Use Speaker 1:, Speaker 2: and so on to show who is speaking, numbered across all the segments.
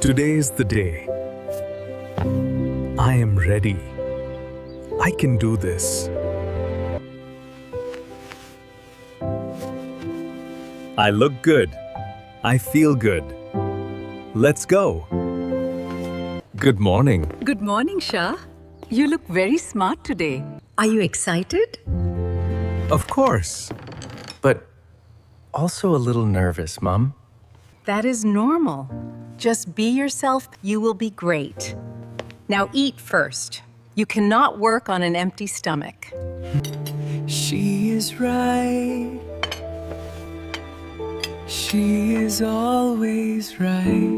Speaker 1: Today is the day. I am ready. I can do this. I look good. I feel good. Let's go. Good morning.
Speaker 2: Good morning, Shah. You look very smart today. Are you excited?
Speaker 1: Of course.
Speaker 3: But also a little nervous, Mom.
Speaker 2: That is normal. Just be yourself. You will be great. Now eat first. You cannot work on an empty stomach.
Speaker 4: She is right. She is always right.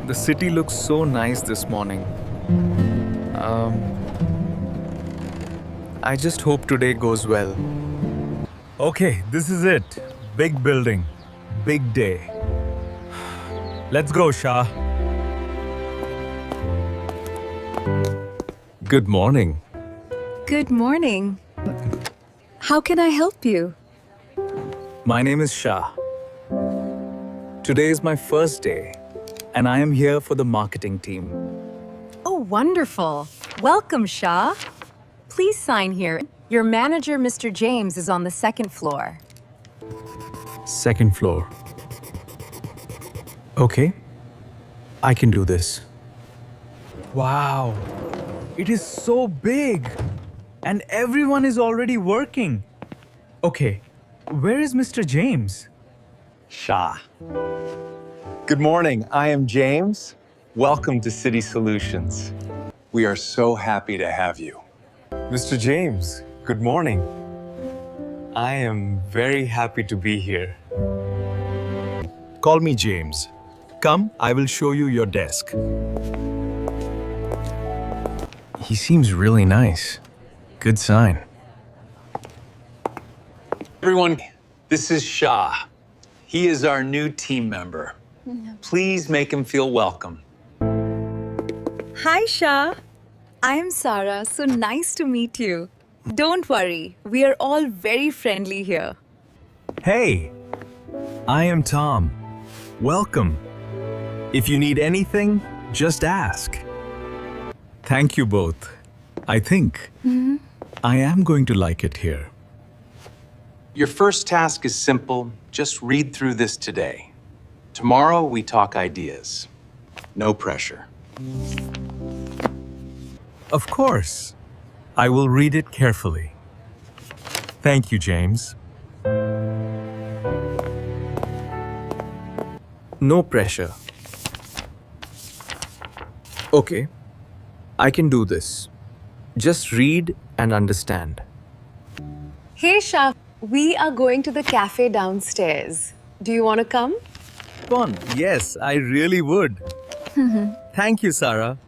Speaker 1: The city looks so nice this morning. I just hope today goes well. Okay, this is it. Big building. Big day. Let's go, Shah. Good morning.
Speaker 2: Good morning. How can I help you?
Speaker 1: My name is Shah. Today is my first day, and I am here for the marketing team.
Speaker 2: Oh, wonderful. Welcome, Shah. Please sign here. Your manager, Mr. James, is on the second floor.
Speaker 1: Second floor. Okay, I can do this. Wow, it is so big, and everyone is already working. Okay, where is Mr. James?
Speaker 3: Shah. Good morning. I am James. Welcome to City Solutions. We are so happy to have you. Mr. James, good morning. I am very happy to be here.
Speaker 1: Call me James. Come, I will show you your desk.
Speaker 3: He seems really nice. Good sign. Everyone, this is Shah. He is our new team member. Please make him feel welcome.
Speaker 2: Hi, Shah. I am Sara. So nice to meet you. Don't worry. We are all very friendly here.
Speaker 1: Hey, I am Tom. Welcome. If you need anything, just ask. Thank you both. I think I am going to like it here.
Speaker 3: Your first task is simple. Just read through this today. Tomorrow, we talk ideas. No pressure.
Speaker 1: Of course. I will read it carefully. Thank you, James. No pressure. Okay, I can do this. Just read and understand.
Speaker 5: Hey Shah, we are going to the cafe downstairs. Do you want to come?
Speaker 1: Fun. Yes, I really would. Thank you, Sara.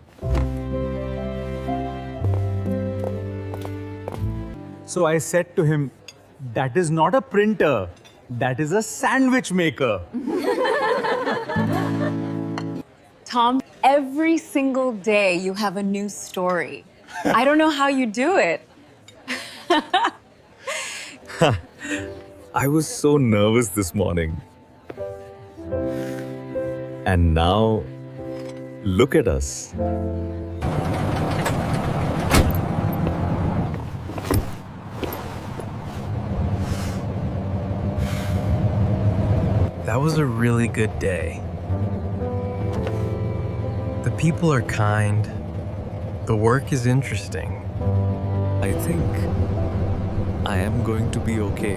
Speaker 1: So I said to him, that is not a printer. That is a sandwich maker.
Speaker 5: Tom, every single day you have a new story. I don't know how you do it.
Speaker 1: I was so nervous this morning. And now, look at us.
Speaker 3: That was a really good day. The people are kind. The work is interesting.
Speaker 1: I think I am going to be okay.